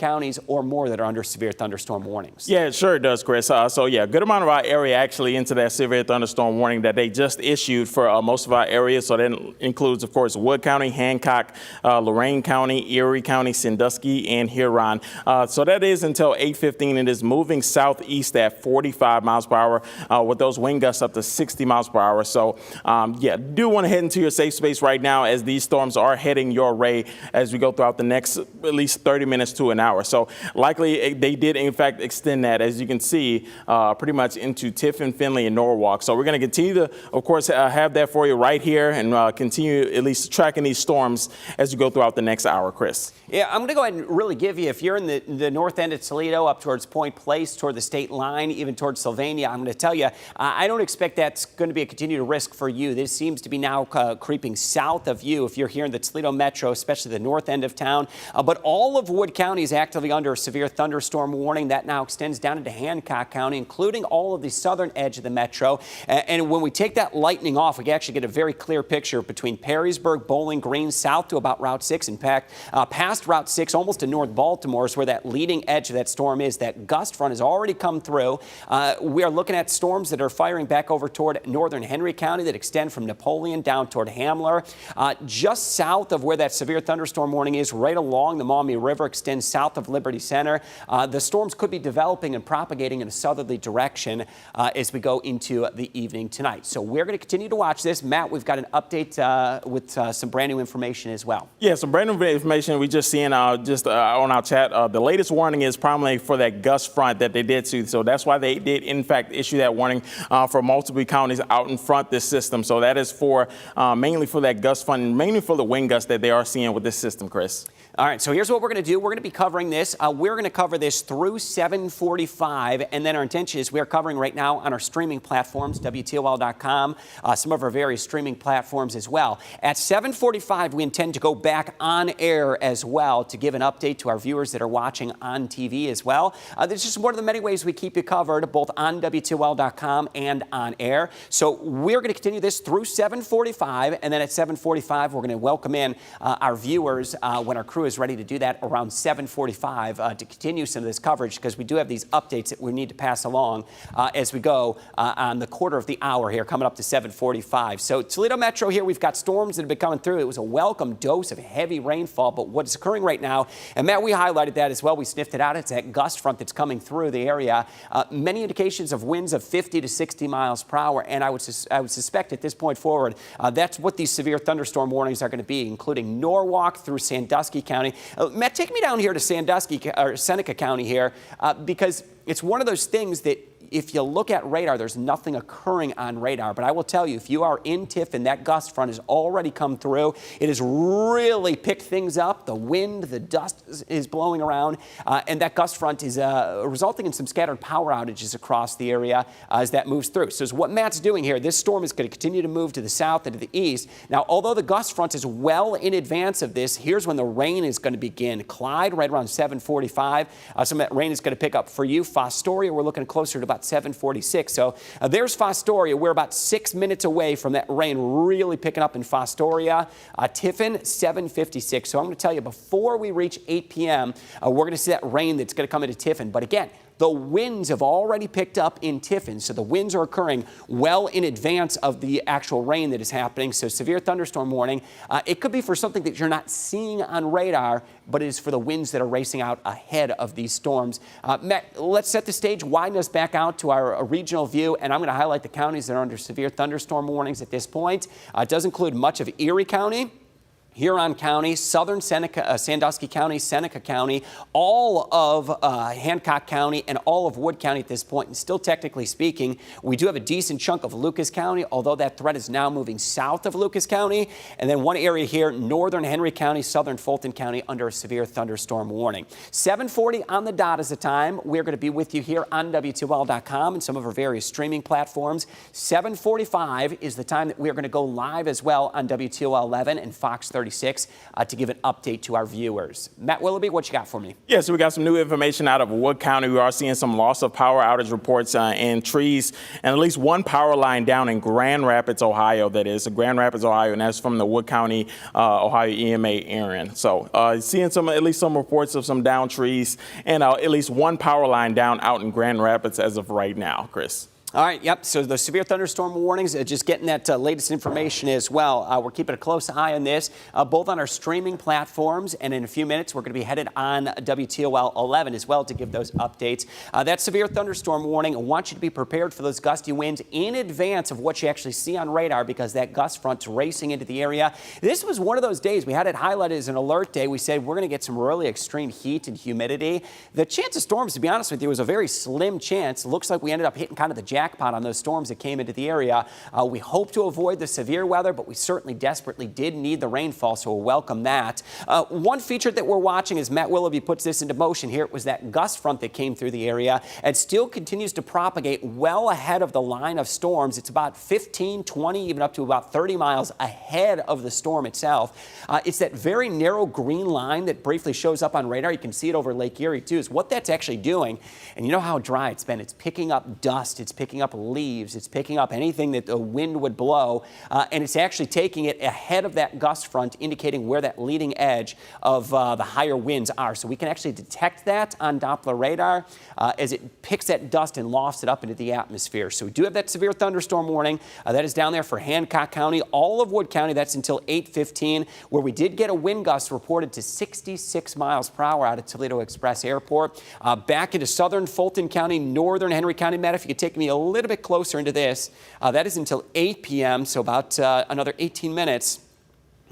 counties or more that are under severe thunderstorm warnings. Yeah, it sure does, Chris. So yeah, a good amount of our area actually into that severe thunderstorm warning that they just issued for most of our areas. So that includes, of course, Wood County, Hancock, Lorain County, Erie County, Sandusky, and Huron. So that is until 8:15. It is moving southeast at 45 miles per hour with those wind gusts up to 60 miles per hour. So yeah, do want to head into your safe space right now as these storms are heading your way as we go throughout the next at least 30 minutes to an hour. So likely they did in fact extend that, as you can see, pretty much into Tiffin, Findlay, and Norwalk. So we're going to continue to, of course, have that for you right here and continue at least tracking these storms as you go throughout the next hour, Chris. Yeah, I'm going to go ahead and really give you, if you're in the north end of Toledo up towards Point Place, toward the state line, even towards Sylvania, I'm going to tell you, I don't expect that's going to be a continued risk for you. This seems to be now creeping south of you if you're here in the Toledo metro, especially the north end of town. But all of Wood County is actively under a severe thunderstorm warning. That now extends down into Hancock County, including all of the southern edge of the metro. And when we take that lightning off, we can actually get a very clear picture between Perrysburg, Bowling Green, south to about Route 6. In fact, past Route 6, almost to North Baltimore is where that leading edge of that storm is. That gust front has already come through. We are looking at storms that are firing back over toward northern Henry County that extend from Napoleon down toward Hamler. Just south of where that severe thunderstorm warning is, right along the Maumee River, extends south of Liberty Center. The storms could be developing and propagating in a southerly direction as we go into the evening tonight. So we're going to continue to watch this. Matt, we've got an update with some brand new information as well. Yeah, some brand new information we just seeing on our chat. The latest warning is primarily for that gust front that they did see. So that's why they did, in fact, issue that warning for multiple counties out in front this system. So that is for mainly for that gust front and mainly for the wind gusts that they are seeing with this system, Chris. All right, so here's what we're going to do. We're going to be covering this. We're going to cover this through 7:45, and then our intention is we're covering right now on our streaming platforms, WTOL.com, some of our various streaming platforms as well. At 7:45, we intend to go back on air as well to give an update to our viewers that are watching on TV as well. This is one of the many ways we keep you covered, both on WTOL.com and on air. So we're going to continue this through 7:45, and then at 7:45, we're going to welcome in our viewers when our crew is ready to do that around 7:45 to continue some of this coverage, because we do have these updates that we need to pass along as we go on the quarter of the hour here, coming up to 7:45. So Toledo Metro here, we've got storms that have been coming through. It was a welcome dose of heavy rainfall, but what is occurring right now, and Matt, we highlighted that as well. We sniffed it out. It's that gust front that's coming through the area. Many indications of winds of 50 to 60 miles per hour, and I would suspect at this point forward, that's what these severe thunderstorm warnings are going to be, including Norwalk through Sandusky County. Matt, take me down here to Sandusky or Seneca County here, because it's one of those things that if you look at radar, there's nothing occurring on radar. But I will tell you, if you are in Tiffin, that gust front has already come through. It has really picked things up. The wind, the dust is blowing around, and that gust front is resulting in some scattered power outages across the area as that moves through. So what Matt's doing here, this storm is going to continue to move to the south and to the east. Now, although the gust front is well in advance of this, here's when the rain is going to begin. Clyde, right around 7:45. Some of that rain is going to pick up for you. Fostoria, we're looking closer to about 7:46. So there's Fostoria. We're about 6 minutes away from that rain really picking up in Fostoria. Tiffin, 7:56. So I'm going to tell you, before we reach 8 p.m., we're going to see that rain that's going to come into Tiffin. But again, the winds have already picked up in Tiffin, so the winds are occurring well in advance of the actual rain that is happening. So severe thunderstorm warning. It could be for something that you're not seeing on radar, but it is for the winds that are racing out ahead of these storms. Matt, let's set the stage, widen us back out to our regional view, and I'm going to highlight the counties that are under severe thunderstorm warnings at this point. It does include much of Erie County, Huron County, southern Sandusky County, Seneca County, all of Hancock County, and all of Wood County at this point. And still, technically speaking, we do have a decent chunk of Lucas County, although that threat is now moving south of Lucas County. And then one area here, northern Henry County, southern Fulton County, under a severe thunderstorm warning. 7:40 on the dot is the time. We're going to be with you here on WTOL.com and some of our various streaming platforms. 7:45 is the time that we're going to go live as well on WTOL 11 and Fox 30. 7:36 to give an update to our viewers. Matt Willoughby, what you got for me? Yeah, so we got some new information out of Wood County. We are seeing some loss of power outage reports and trees, and at least one power line down in Grand Rapids, Ohio, that is, Grand Rapids, Ohio, and that's from the Wood County, Ohio EMA Aaron. So seeing at least some reports of some down trees and at least one power line down out in Grand Rapids as of right now, Chris. All right, yep, so the severe thunderstorm warnings, just getting that latest information as well. We're keeping a close eye on this, both on our streaming platforms, and in a few minutes, we're going to be headed on WTOL 11 as well to give those updates. That severe thunderstorm warning, I want you to be prepared for those gusty winds in advance of what you actually see on radar, because that gust front's racing into the area. This was one of those days, we had it highlighted as an alert day. We said we're going to get some really extreme heat and humidity. The chance of storms, to be honest with you, was a very slim chance. Looks like we ended up hitting kind of the jackpot on those storms that came into the area. We hope to avoid the severe weather, but we certainly desperately did need the rainfall, so we'll welcome that. One feature that we're watching as Matt Willoughby puts this into motion here was that gust front that came through the area and still continues to propagate well ahead of the line of storms. It's about 15, 20, even up to about 30 miles ahead of the storm itself. It's that very narrow green line that briefly shows up on radar. You can see it over Lake Erie too, is what that's actually doing. And you know how dry it's been. It's picking up dust. It's picking up leaves. It's picking up anything that the wind would blow, and it's actually taking it ahead of that gust front, indicating where that leading edge of the higher winds are. So we can actually detect that on Doppler radar as it picks that dust and lofts it up into the atmosphere. So we do have that severe thunderstorm warning. That is down there for Hancock County, all of Wood County. That's until 8:15, where we did get a wind gust reported to 66 miles per hour out of Toledo Express Airport. Back into southern Fulton County, northern Henry County. Matt, if you could take me a little bit closer into this. That is until 8 p.m., so about another 18 minutes.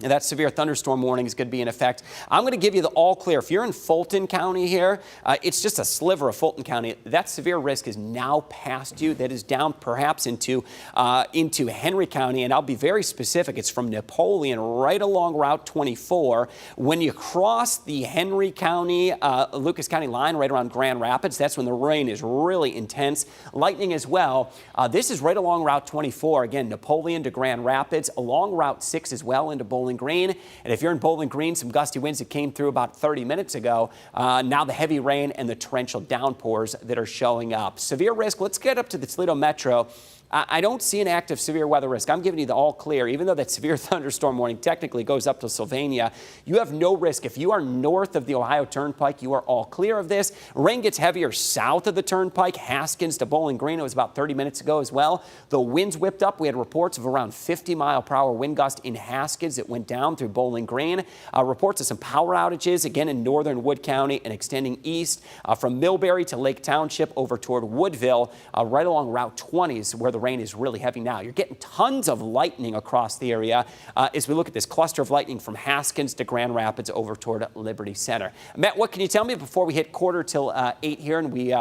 And that severe thunderstorm warning is going to be in effect. I'm going to give you the all clear. If you're in Fulton County here, it's just a sliver of Fulton County. That severe risk is now past you. That is down perhaps into Henry County. And I'll be very specific. It's from Napoleon right along Route 24. When you cross the Henry County, Lucas County line right around Grand Rapids, that's when the rain is really intense. Lightning as well. This is right along Route 24. Again, Napoleon to Grand Rapids, along Route 6 as well into Bowling Green. And if you're in Bowling Green, some gusty winds that came through about 30 minutes ago. Now the heavy rain and the torrential downpours that are showing up. Severe risk, let's get up to the Toledo Metro. I don't see an active severe weather risk. I'm giving you the all clear. Even though that severe thunderstorm warning technically goes up to Sylvania, you have no risk. If you are north of the Ohio Turnpike, you are all clear of this. Rain gets heavier south of the Turnpike, Haskins to Bowling Green. It was about 30 minutes ago as well. The winds whipped up. We had reports of around 50 mile per hour wind gust in Haskins that went down through Bowling Green. Reports of some power outages, again in northern Wood County and extending east from Millbury to Lake Township over toward Woodville, right along Route 20 is where the rain is really heavy now. You're getting tons of lightning across the area as we look at this cluster of lightning from Haskins to Grand Rapids over toward Liberty Center. Matt, what can you tell me before we hit quarter till 8 here and we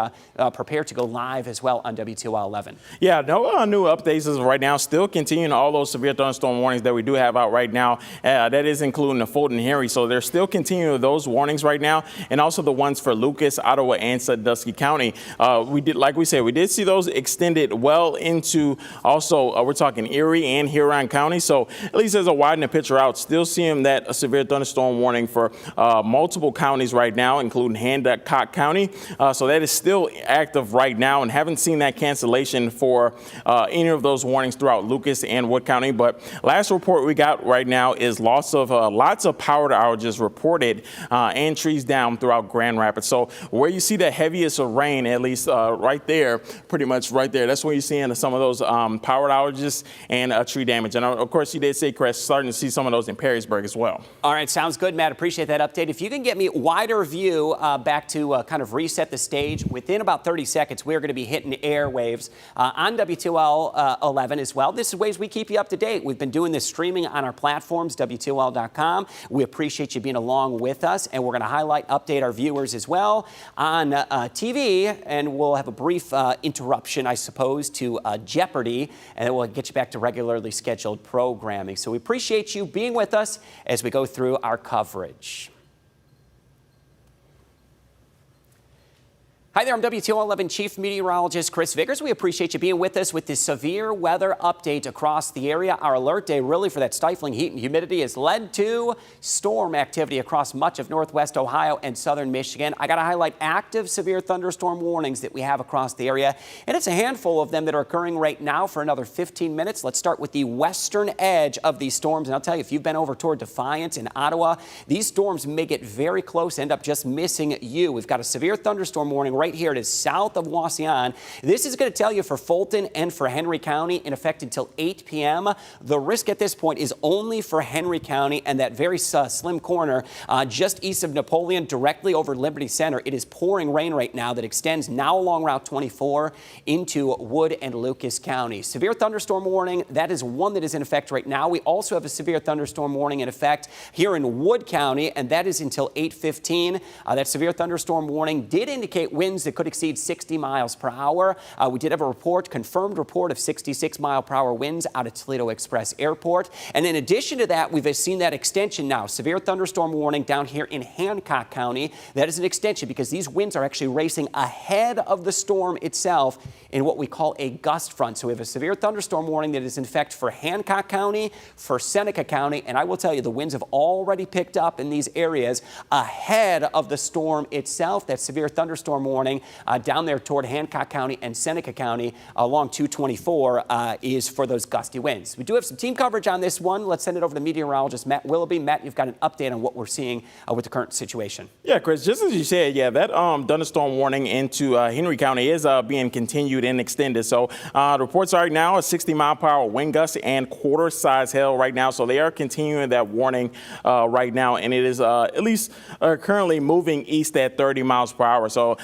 prepare to go live as well on WTOL 11? Yeah, no new updates as of right now. Still continuing all those severe thunderstorm warnings that we do have out right now. That is including the Fulton Henry. So they're still continuing those warnings right now, and also the ones for Lucas, Ottawa, and Sandusky County. We did, like we said, we did see those extended well into also, we're talking Erie and Huron County. So at least as I widen the picture out, still seeing that a severe thunderstorm warning for multiple counties right now, including Hancock County. So that is still active right now, and haven't seen that cancellation for any of those warnings throughout Lucas and Wood County. But last report we got right now is lots of power outages reported and trees down throughout Grand Rapids. So where you see the heaviest of rain, at least right there, pretty much right there, that's where you're seeing some of those power outages and tree damage. And of course, you did say, Chris, starting to see some of those in Perrysburg as well. All right, sounds good, Matt. Appreciate that update. If you can get me wider view back to kind of reset the stage, within about 30 seconds, we're going to be hitting airwaves on WTOL 11 as well. This is ways we keep you up to date. We've been doing this streaming on our platforms, WTOL.com. We appreciate you being along with us, and we're going to highlight, update our viewers as well on TV, and we'll have a brief interruption, I suppose, to Jeopardy, and then we'll get you back to regularly scheduled programming. So we appreciate you being with us as we go through our coverage. Hi there, I'm WTOL 11 Chief Meteorologist Chris Vickers. We appreciate you being with us with this severe weather update across the area. Our alert day really for that stifling heat and humidity has led to storm activity across much of northwest Ohio and southern Michigan. I got to highlight active severe thunderstorm warnings that we have across the area, and it's a handful of them that are occurring right now for another 15 minutes. Let's start with the western edge of these storms, and I'll tell you, if you've been over toward Defiance and Ottawa, these storms may get very close, end up just missing you. We've got a severe thunderstorm warning right here. It is south of Wauseon. This is going to tell you for Fulton and for Henry County in effect until 8 p.m. The risk at this point is only for Henry County and that very slim corner just east of Napoleon, directly over Liberty Center. It is pouring rain right now that extends now along Route 24 into Wood and Lucas County. Severe thunderstorm warning, that is one that is in effect right now. We also have a severe thunderstorm warning in effect here in Wood County, and that is until 8:15. That severe thunderstorm warning did indicate winds that could exceed 60 miles per hour. We did have a confirmed report of 66-mile-per-hour winds out of Toledo Express Airport. And in addition to that, we've seen that extension now. Severe thunderstorm warning down here in Hancock County. That is an extension because these winds are actually racing ahead of the storm itself in what we call a gust front. So we have a severe thunderstorm warning that is in effect for Hancock County, for Seneca County, and I will tell you the winds have already picked up in these areas ahead of the storm itself. That severe thunderstorm warning down there toward Hancock County and Seneca County along 224 is for those gusty winds. We do have some team coverage on this one. Let's send it over to meteorologist Matt Willoughby. Matt, you've got an update on what we're seeing with the current situation. Yeah, Chris, just as you said, yeah, that thunderstorm warning into Henry County is being continued and extended. So the reports right now a 60-mile-per-hour wind gust and quarter-size hail right now. So they are continuing that warning right now, and it is at least currently moving east at 30 miles per hour. So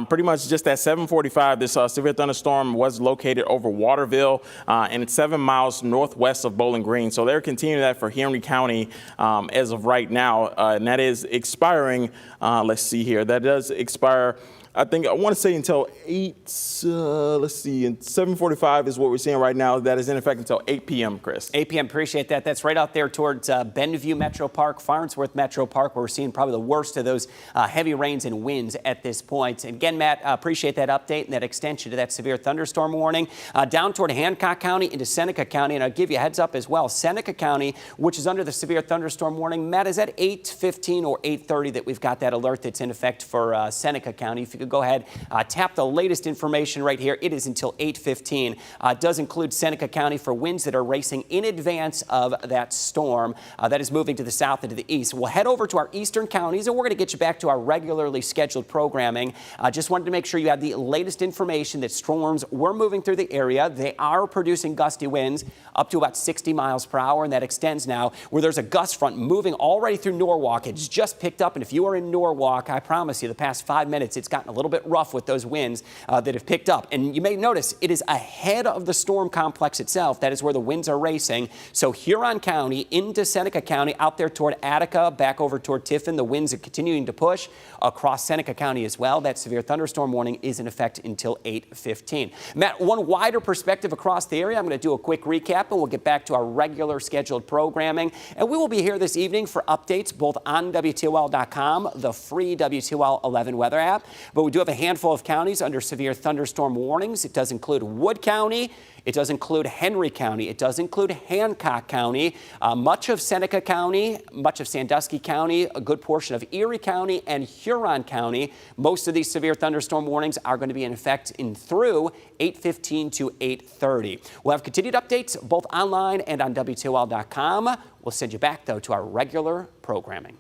pretty much just at 7:45, this severe thunderstorm was located over Waterville, and it's 7 miles northwest of Bowling Green. So they're continuing that for Henry County as of right now, and that is expiring. Let's see here. That does expire, I think, I want to say until 8, let's see, and 7:45 is what we're seeing right now. That is in effect until 8 p.m., Chris. 8 p.m., appreciate that. That's right out there towards Benview Metro Park, Farnsworth Metro Park, where we're seeing probably the worst of those heavy rains and winds at this point. And again, Matt, appreciate that update and that extension to that severe thunderstorm warning down toward Hancock County into Seneca County. And I'll give you a heads up as well. Seneca County, which is under the severe thunderstorm warning, Matt, is at 8:15 or 8:30 that we've got that alert that's in effect for Seneca County. If you could go ahead, tap the latest information right here. It is until 8:15. It does include Seneca County for winds that are racing in advance of that storm that is moving to the south and to the east. We'll head over to our eastern counties, and we're going to get you back to our regularly scheduled programming. Just wanted to make sure you had the latest information that storms were moving through the area. They are producing gusty winds up to about 60 miles per hour, and that extends now where there's a gust front moving already through Norwalk. It's just picked up, and if you are in Norwalk, I promise you the past 5 minutes it's gotten a little bit rough with those winds that have picked up. And you may notice it is ahead of the storm complex itself. That is where the winds are racing. So Huron County into Seneca County, out there toward Attica, back over toward Tiffin, the winds are continuing to push across Seneca County as well. That severe thunderstorm warning is in effect until 8:15. Matt, one wider perspective across the area. I'm going to do a quick recap, and we'll get back to our regular scheduled programming. And we will be here this evening for updates both on WTOL.com, the free WTOL 11 weather app. But we do have a handful of counties under severe thunderstorm warnings. It does include Wood County. It does include Henry County. It does include Hancock County, much of Seneca County, much of Sandusky County, a good portion of Erie County, and Huron County. Most of these severe thunderstorm warnings are going to be in effect through 8:15 to 8:30. We'll have continued updates both online and on WTOL.com. We'll send you back, though, to our regular programming.